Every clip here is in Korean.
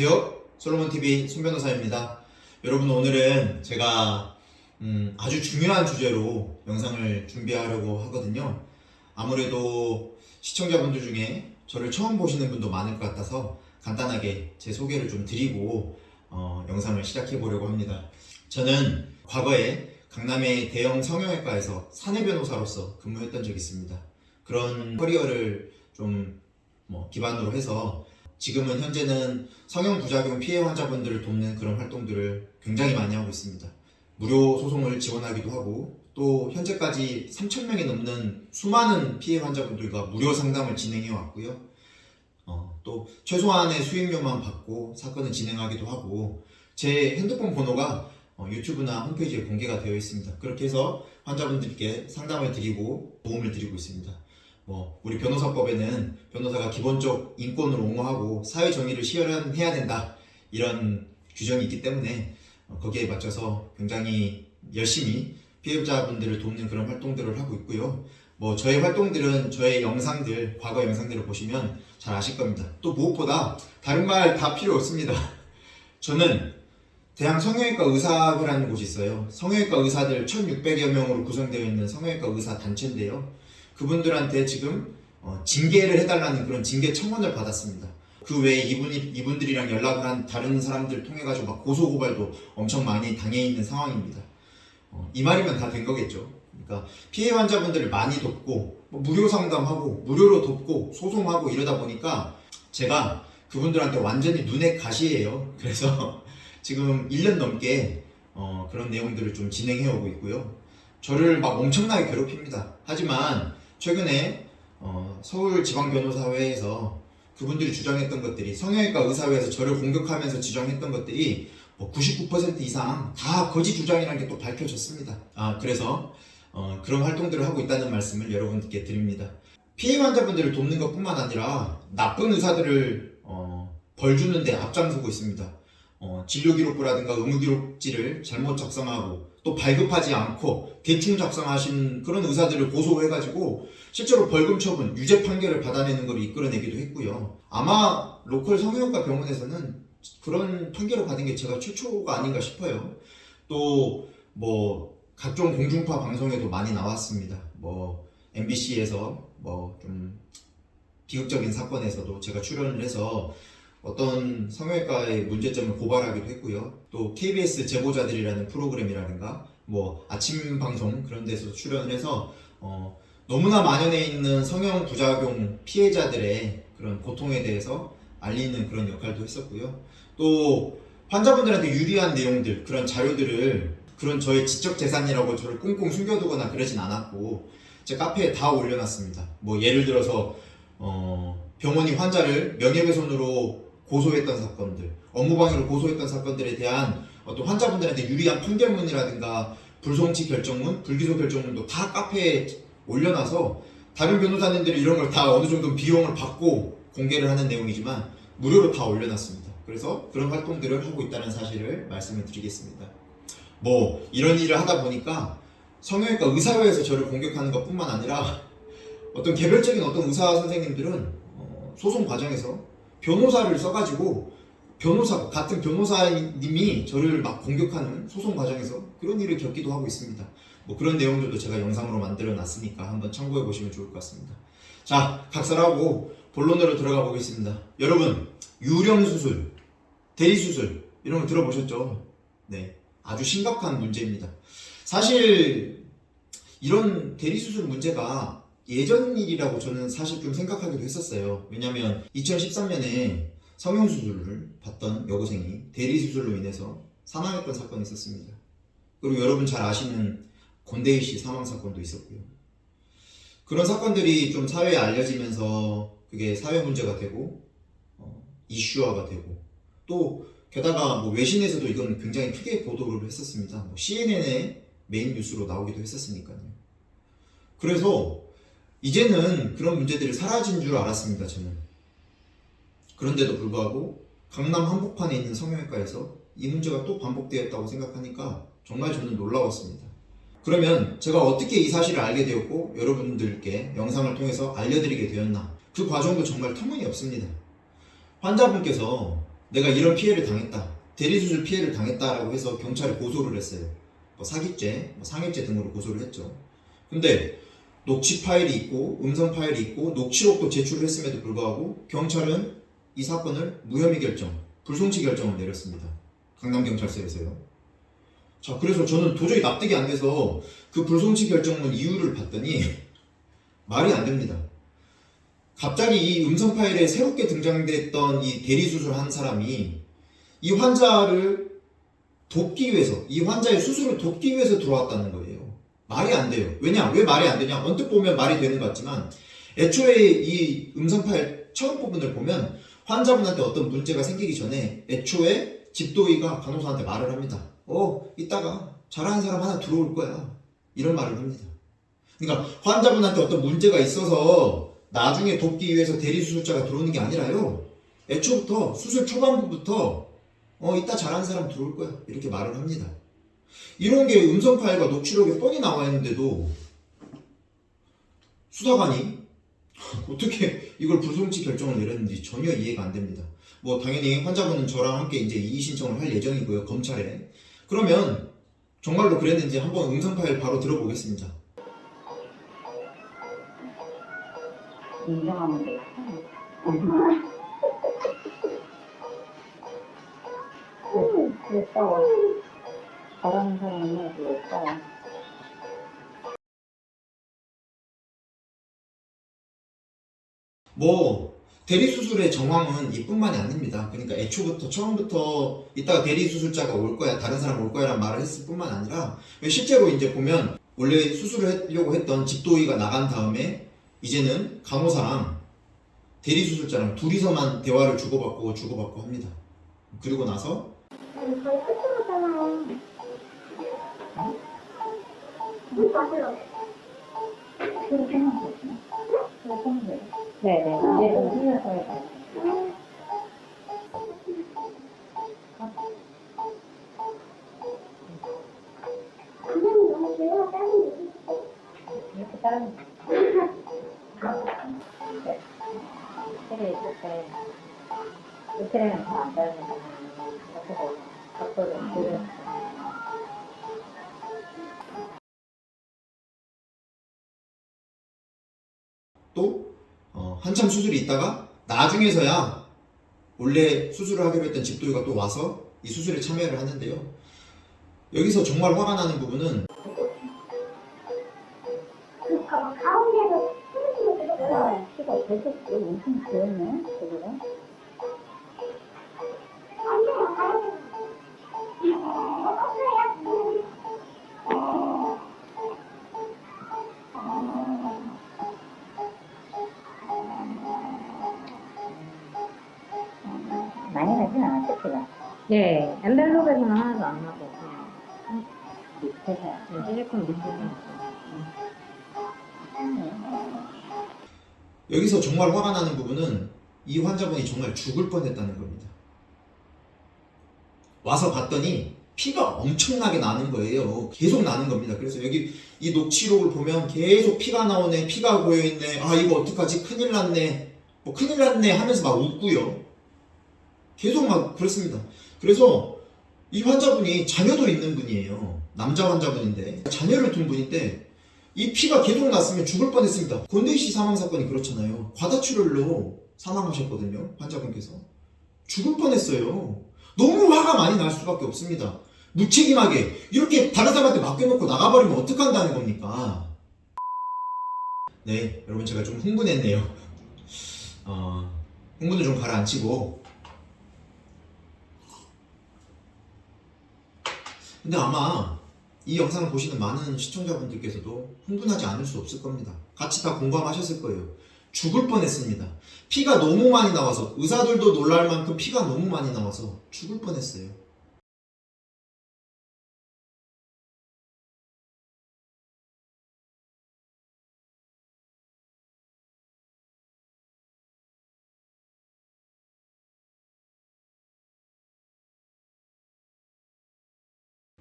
안녕하세요. 솔로몬TV 손변호사입니다. 여러분, 오늘은 제가 아주 중요한 주제로 영상을 준비하려고 하거든요. 아무래도 시청자분들 중에 저를 처음 보시는 분도 많을 것 같아서 간단하게 제 소개를 좀 드리고 영상을 시작해 보려고 합니다. 저는 과거에 강남의 대형 성형외과에서 사내 변호사로서 근무했던 적이 있습니다. 그런 커리어를 좀 기반으로 해서 지금은 현재는 성형 부작용 피해 환자분들을 돕는 그런 활동들을 굉장히 많이 하고 있습니다. 무료 소송을 지원하기도 하고, 또 현재까지 3,000명이 넘는 수많은 피해 환자분들과 무료 상담을 진행해 왔고요. 또 최소한의 수익료만 받고 사건을 진행하기도 하고, 제 핸드폰 번호가 유튜브나 홈페이지에 공개가 되어 있습니다. 그렇게 해서 환자분들께 상담을 드리고 도움을 드리고 있습니다. 우리 변호사법에는 변호사가 기본적 인권을 옹호하고 사회정의를 실현해야 된다, 이런 규정이 있기 때문에 거기에 맞춰서 굉장히 열심히 피해자분들을 돕는 그런 활동들을 하고 있고요. 저의 활동들은 저의 영상들, 과거 영상들을 보시면 잘 아실 겁니다. 또 무엇보다 다른 말 다 필요 없습니다. 저는 대한 성형외과 의사회라는 곳이 있어요. 성형외과 의사들 1,600여 명으로 구성되어 있는 성형외과 의사 단체인데요. 그분들한테 지금 징계를 해달라는 그런 징계 청원을 받았습니다. 그 외에 이분들이랑 연락을 한 다른 사람들 통해 가지고 막 고소고발도 엄청 많이 당해 있는 상황입니다. 이 말이면 다 된 거겠죠. 그러니까 피해 환자분들을 많이 돕고 무료 상담하고 무료로 돕고 소송하고 이러다 보니까 제가 그분들한테 완전히 눈에 가시예요. 그래서 지금 1년 넘게 그런 내용들을 좀 진행해 오고 있고요. 저를 막 엄청나게 괴롭힙니다. 하지만 최근에 서울지방변호사회에서 그분들이 주장했던 것들이, 성형외과 의사회에서 저를 공격하면서 주장했던 것들이 99% 이상 다 거짓 주장이라는 게 또 밝혀졌습니다. 그래서 그런 활동들을 하고 있다는 말씀을 여러분께 드립니다. 피해 환자분들을 돕는 것 뿐만 아니라 나쁜 의사들을 벌 주는데 앞장서고 있습니다. 진료기록부라든가 의무기록지를 잘못 작성하고 또 발급하지 않고 대충 작성하신 그런 의사들을 고소해가지고 실제로 벌금 처분, 유죄 판결을 받아내는 걸 이끌어내기도 했고요. 아마 로컬 성형외과 병원에서는 그런 판결을 받은 게 제가 최초가 아닌가 싶어요. 또 각종 공중파 방송에도 많이 나왔습니다. MBC에서 좀 비극적인 사건에서도 제가 출연을 해서 어떤 성형외과의 문제점을 고발하기도 했고요. 또 KBS 제보자들이라는 프로그램이라든가 아침 방송 그런 데서 출연을 해서 너무나 만연해 있는 성형 부작용 피해자들의 그런 고통에 대해서 알리는 그런 역할도 했었고요. 또 환자분들한테 유리한 내용들, 그런 자료들을, 그런 저의 지적 재산이라고 저를 꽁꽁 숨겨두거나 그러진 않았고 제 카페에 다 올려놨습니다. 예를 들어서 병원이 환자를 명예훼손으로 고소했던 사건들, 업무방해로 고소했던 사건들에 대한 어떤 환자분들한테 유리한 판결문이라든가 불송치 결정문, 불기소 결정문도 다 카페에 올려놔서 다른 변호사님들이 이런 걸 다 어느 정도 비용을 받고 공개를 하는 내용이지만 무료로 다 올려놨습니다. 그래서 그런 활동들을 하고 있다는 사실을 말씀을 드리겠습니다. 이런 일을 하다 보니까 성형외과 의사회에서 저를 공격하는 것 뿐만 아니라 어떤 개별적인 어떤 의사 선생님들은 소송 과정에서 변호사를 써가지고 같은 변호사님이 저를 막 공격하는 소송 과정에서 그런 일을 겪기도 하고 있습니다. 그런 내용들도 제가 영상으로 만들어 놨으니까 한번 참고해 보시면 좋을 것 같습니다. 자, 각설하고 본론으로 들어가 보겠습니다. 여러분, 유령수술, 대리수술 이런 거 들어보셨죠? 네, 아주 심각한 문제입니다. 사실 이런 대리수술 문제가 예전 일이라고 저는 사실 좀 생각하기도 했었어요. 왜냐면 2013년에 성형수술을 받던 여고생이 대리수술로 인해서 사망했던 사건이 있었습니다. 그리고 여러분 잘 아시는 권대희 씨 사망 사건도 있었고요. 그런 사건들이 좀 사회에 알려지면서 그게 사회 문제가 되고 이슈화가 되고, 또 게다가 외신에서도 이건 굉장히 크게 보도를 했었습니다. CNN의 메인 뉴스로 나오기도 했었으니까요. 그래서 이제는 그런 문제들이 사라진 줄 알았습니다, 저는. 그런데도 불구하고 강남 한복판에 있는 성형외과에서 이 문제가 또 반복되었다고 생각하니까 정말 저는 놀라웠습니다. 그러면 제가 어떻게 이 사실을 알게 되었고 여러분들께 영상을 통해서 알려드리게 되었나, 그 과정도 정말 터무니없습니다. 환자분께서 내가 이런 피해를 당했다, 대리수술 피해를 당했다라고 해서 경찰에 고소를 했어요. 뭐 사기죄, 뭐 상해죄 등으로 고소를 했죠. 근데 녹취 파일이 있고 음성 파일이 있고 녹취록도 제출을 했음에도 불구하고 경찰은 이 사건을 무혐의 결정, 불송치 결정을 내렸습니다. 강남경찰서에서요. 자, 그래서 저는 도저히 납득이 안 돼서 그 불송치 결정문 이유를 봤더니 말이 안 됩니다. 갑자기 이 음성 파일에 새롭게 등장됐던 이 대리수술 한 사람이 이 환자를 돕기 위해서, 이 환자의 수술을 돕기 위해서 들어왔다는 거예요. 말이 안 돼요. 왜냐? 왜 말이 안 되냐? 언뜻 보면 말이 되는 것 같지만 애초에 이 음성 파일 처음 부분을 보면 환자분한테 어떤 문제가 생기기 전에 애초에 집도의가 간호사한테 말을 합니다. 이따가 잘하는 사람 하나 들어올 거야. 이런 말을 합니다. 그러니까 환자분한테 어떤 문제가 있어서 나중에 돕기 위해서 대리수술자가 들어오는 게 아니라요. 애초부터 수술 초반부부터 이따 잘하는 사람 들어올 거야. 이렇게 말을 합니다. 이런 게 음성 파일과 녹취록에 뻔히 나와 있는데도 수사관이 어떻게 이걸 불송치 결정을 내렸는지 전혀 이해가 안 됩니다. 뭐 당연히 환자분은 저랑 함께 이제 이의 신청을 할 예정이고요, 검찰에. 그러면 정말로 그랬는지 한번 음성 파일 바로 들어보겠습니다. 인정하면 돼. 그랬어. 잘하는 사람은 그랬어. 뭐 대리수술의 정황은 이뿐만이 아닙니다. 그러니까 애초부터 처음부터 이따가 대리수술자가 올 거야, 다른 사람 올 거야 라는 말을 했을 뿐만 아니라 실제로 이제 보면 원래 수술을 하려고 했던 집도의가 나간 다음에 이제는 간호사랑 대리수술자랑 둘이서만 대화를 주고받고 합니다. 그리고 나서 거의 끝으로잖아요. 맞아요. 그렇게 하면 되지. 그렇게 하면 돼. 네네. 이제 좀 흘려서 해봐. 그냥 너무 좋아요. 다른 얘기. 이렇게 따르면 돼. 네. 이렇게 있을 때, 이렇게는 더안 따르면 돼. 이렇게 해서 각도를 조절해서. 또 한참 수술이 있다가 나중에서야 원래 수술을 하기로 했던 집도의가 또 와서 이 수술에 참여를 하는데요. 여기서 정말 화가 나는 부분은 그 가운데서 숨쉬고 들어가요. 키가 계속 엄청 귀엽네, 저기가. 안 돼요. 가요. 없어요. 많이 나진 않았죠, 키가? 네, 엔벨롭에서는 하나도 안 나고, 그냥 밑에서, 실리콘 밑에서. 여기서 정말 화가 나는 부분은 이 환자분이 정말 죽을 뻔했다는 겁니다. 와서 봤더니 피가 엄청나게 나는 거예요. 계속 나는 겁니다. 그래서 여기 이 녹취록을 보면 계속 피가 나오네, 피가 고여있네, 아 이거 어떡하지, 큰일 났네, 뭐 큰일 났네 하면서 막 웃고요. 계속 막 그렇습니다. 그래서 이 환자분이 자녀도 있는 분이에요. 남자 환자분인데 자녀를 둔 분인데 이 피가 계속 났으면 죽을 뻔했습니다. 권대희 사망 사건이 그렇잖아요. 과다출혈로 사망하셨거든요. 환자분께서 죽을 뻔했어요. 너무 화가 많이 날 수밖에 없습니다. 무책임하게 이렇게 다른 사람한테 맡겨놓고 나가버리면 어떡한다는 겁니까? 네, 여러분 제가 좀 흥분했네요. 흥분을 좀 가라앉히고. 근데 아마 이 영상을 보시는 많은 시청자분들께서도 흥분하지 않을 수 없을 겁니다. 같이 다 공감하셨을 거예요. 죽을 뻔했습니다. 피가 너무 많이 나와서, 의사들도 놀랄 만큼 피가 너무 많이 나와서 죽을 뻔했어요.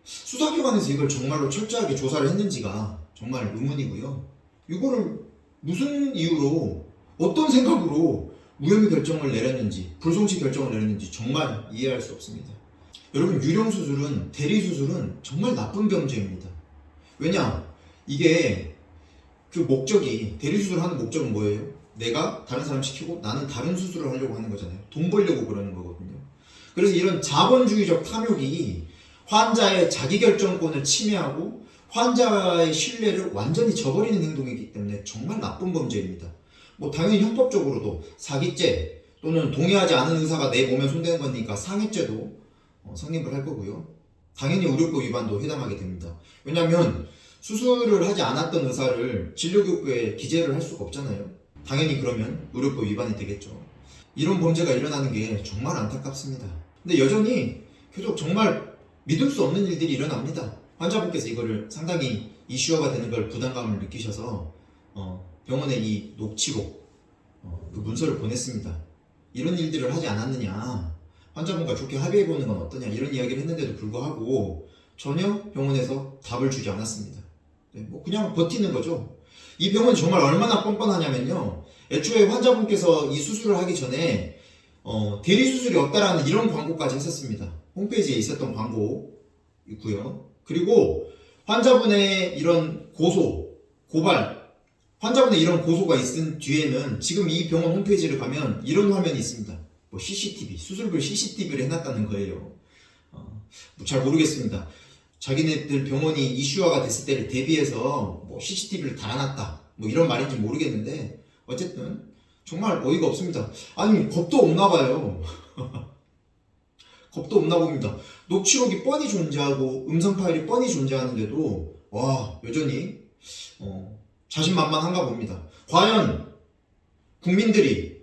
수사기관에서 이걸 정말로 철저하게 조사를 했는지가 정말 의문이고요. 이거를 무슨 이유로, 어떤 생각으로 무혐의 결정을 내렸는지 불송치 결정을 내렸는지 정말 이해할 수 없습니다. 여러분, 유령 수술은, 대리 수술은 정말 나쁜 범죄입니다. 왜냐? 이게 그 목적이, 대리 수술을 하는 목적은 뭐예요? 내가 다른 사람 시키고 나는 다른 수술을 하려고 하는 거잖아요. 돈 벌려고 그러는 거거든요. 그래서 이런 자본주의적 탐욕이 환자의 자기결정권을 침해하고 환자의 신뢰를 완전히 저버리는 행동이기 때문에 정말 나쁜 범죄입니다. 뭐 당연히 형법적으로도 사기죄 또는 동의하지 않은 의사가 내 몸에 손대는 거니까 상해죄도 성립을 할 거고요. 당연히 의료법 위반도 해당하게 됩니다. 왜냐하면 수술을 하지 않았던 의사를 진료교육부에 기재를 할 수가 없잖아요. 당연히 그러면 의료법 위반이 되겠죠. 이런 범죄가 일어나는 게 정말 안타깝습니다. 근데 여전히 계속 정말 믿을 수 없는 일들이 일어납니다. 환자분께서 이거를 상당히 이슈화가 되는 걸 부담감을 느끼셔서 병원에 이 녹취록, 그 문서를 보냈습니다. 이런 일들을 하지 않았느냐, 환자분과 좋게 합의해보는 건 어떠냐, 이런 이야기를 했는데도 불구하고 전혀 병원에서 답을 주지 않았습니다. 네, 뭐 그냥 버티는 거죠. 이 병원이 정말 얼마나 뻔뻔하냐면요, 애초에 환자분께서 이 수술을 하기 전에 대리 수술이 없다라는 이런 광고까지 했었습니다. 홈페이지에 있었던 광고 있고요. 그리고 환자분의 이런 고발, 환자분의 이런 고소가 있은 뒤에는 지금 이 병원 홈페이지를 가면 이런 화면이 있습니다. 뭐 CCTV, 수술부에 CCTV를 해놨다는 거예요. 잘 모르겠습니다. 자기네들 병원이 이슈화가 됐을 때를 대비해서 뭐 CCTV를 달아놨다, 뭐 이런 말인지 모르겠는데 어쨌든 정말 어이가 없습니다. 아니, 겁도 없나 봐요. 겁도 없나 봅니다. 녹취록이 뻔히 존재하고 음성 파일이 뻔히 존재하는데도 와, 여전히 자신만만한가 봅니다. 과연 국민들이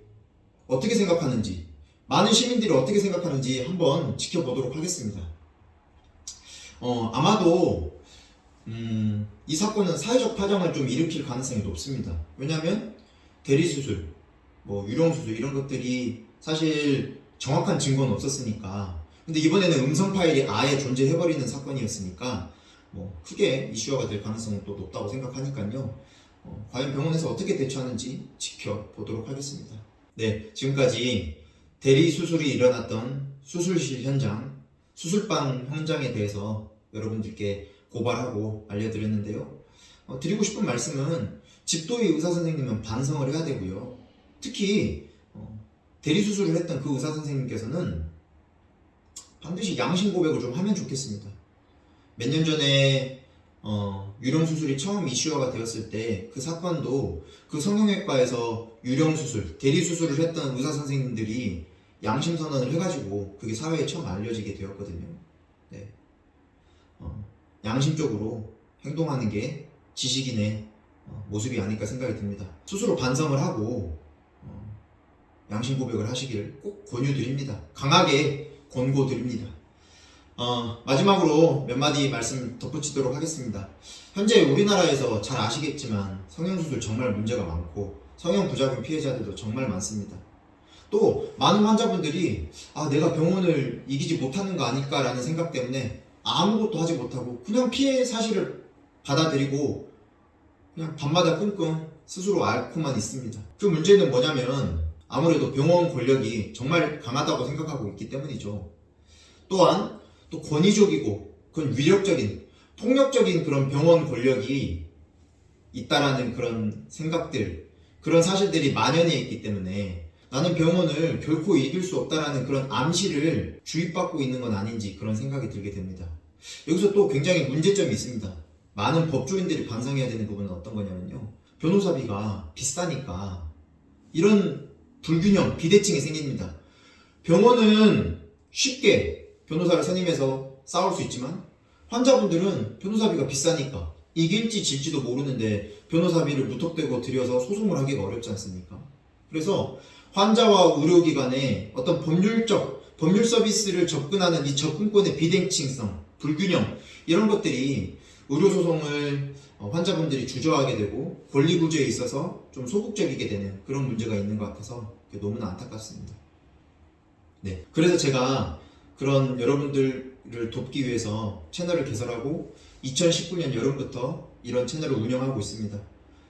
어떻게 생각하는지, 많은 시민들이 어떻게 생각하는지 한번 지켜보도록 하겠습니다. 아마도 이 사건은 사회적 파장을 좀 일으킬 가능성이 높습니다. 왜냐하면 대리수술, 뭐 유령수술 이런 것들이 사실 정확한 증거는 없었으니까. 근데 이번에는 음성 파일이 아예 존재해버리는 사건이었으니까 뭐 크게 이슈화가 될 가능성은 또 높다고 생각하니까요. 과연 병원에서 어떻게 대처하는지 지켜보도록 하겠습니다. 네, 지금까지 대리 수술이 일어났던 수술실 현장, 수술방 현장에 대해서 여러분들께 고발하고 알려드렸는데요. 드리고 싶은 말씀은 집도의 의사선생님은 반성을 해야 되고요. 특히 대리 수술을 했던 그 의사선생님께서는 반드시 양심 고백을 좀 하면 좋겠습니다. 몇 년 전에 유령수술이 처음 이슈화가 되었을 때 그 사건도 그 성형외과에서 유령수술, 대리수술을 했던 의사선생님들이 양심선언을 해가지고 그게 사회에 처음 알려지게 되었거든요. 네. 양심적으로 행동하는 게 지식인의 모습이 아닐까 생각이 듭니다. 스스로 반성을 하고 양심 고백을 하시길 꼭 권유드립니다. 강하게 권고드립니다. 마지막으로 몇 마디 말씀 덧붙이도록 하겠습니다. 현재 우리나라에서 잘 아시겠지만 성형수술 정말 문제가 많고 성형부작용 피해자들도 정말 많습니다. 또 많은 환자분들이 내가 병원을 이기지 못하는 거 아닐까라는 생각 때문에 아무것도 하지 못하고 그냥 피해 사실을 받아들이고 그냥 밤마다 끙끙 스스로 앓고만 있습니다. 그 문제는 뭐냐면 아무래도 병원 권력이 정말 강하다고 생각하고 있기 때문이죠. 또한 또 권위적이고 그런 위력적인 폭력적인 그런 병원 권력이 있다라는 그런 생각들, 그런 사실들이 만연해 있기 때문에 나는 병원을 결코 이길 수 없다라는 그런 암시를 주입받고 있는 건 아닌지 그런 생각이 들게 됩니다. 여기서 또 굉장히 문제점이 있습니다. 많은 법조인들이 반성해야 되는 부분은 어떤 거냐면요, 변호사비가 비싸니까 이런 불균형, 비대칭이 생깁니다. 병원은 쉽게 변호사를 선임해서 싸울 수 있지만 환자분들은 변호사비가 비싸니까 이길지 질지도 모르는데 변호사비를 무턱대고 들여서 소송을 하기가 어렵지 않습니까? 그래서 환자와 의료기관의 어떤 법률 서비스를 접근하는 이 접근권의 비대칭성, 불균형, 이런 것들이 의료소송을 환자분들이 주저하게 되고 권리구조에 있어서 좀 소극적이게 되는 그런 문제가 있는 것 같아서 너무나 안타깝습니다. 네, 그래서 제가 그런 여러분들을 돕기 위해서 채널을 개설하고 2019년 여름부터 이런 채널을 운영하고 있습니다.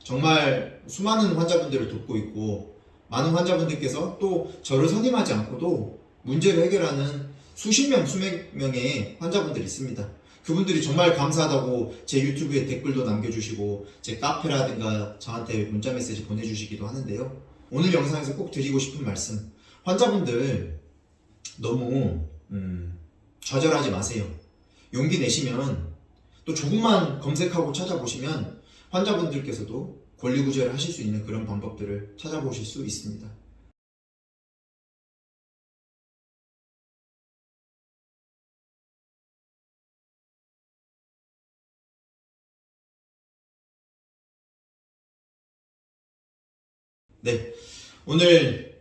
정말 수많은 환자분들을 돕고 있고 많은 환자분들께서 또 저를 선임하지 않고도 문제를 해결하는 수십 명, 수백 명의 환자분들이 있습니다. 그분들이 정말 감사하다고 제 유튜브에 댓글도 남겨주시고 제 카페라든가 저한테 문자 메시지 보내주시기도 하는데요. 오늘 영상에서 꼭 드리고 싶은 말씀, 환자분들 너무 좌절하지 마세요. 용기 내시면 또 조금만 검색하고 찾아보시면 환자분들께서도 권리구제를 하실 수 있는 그런 방법들을 찾아보실 수 있습니다. 네, 오늘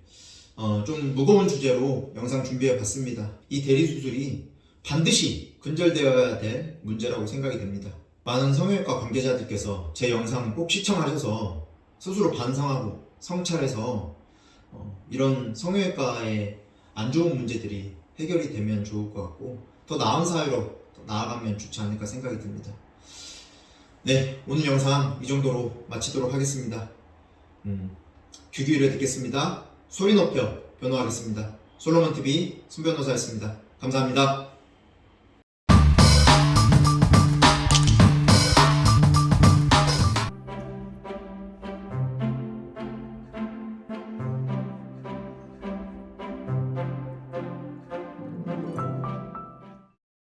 좀 무거운 주제로 영상 준비해 봤습니다. 이 대리수술이 반드시 근절되어야 될 문제라고 생각이 됩니다. 많은 성형외과 관계자들께서 제 영상 꼭 시청하셔서 스스로 반성하고 성찰해서 이런 성형외과의 안 좋은 문제들이 해결이 되면 좋을 것 같고 더 나은 사회로 더 나아가면 좋지 않을까 생각이 듭니다. 네, 오늘 영상 이 정도로 마치도록 하겠습니다. 귀 기울여 듣겠습니다. 소리 높여 변호하겠습니다. 솔로몬TV 손변호사였습니다. 감사합니다.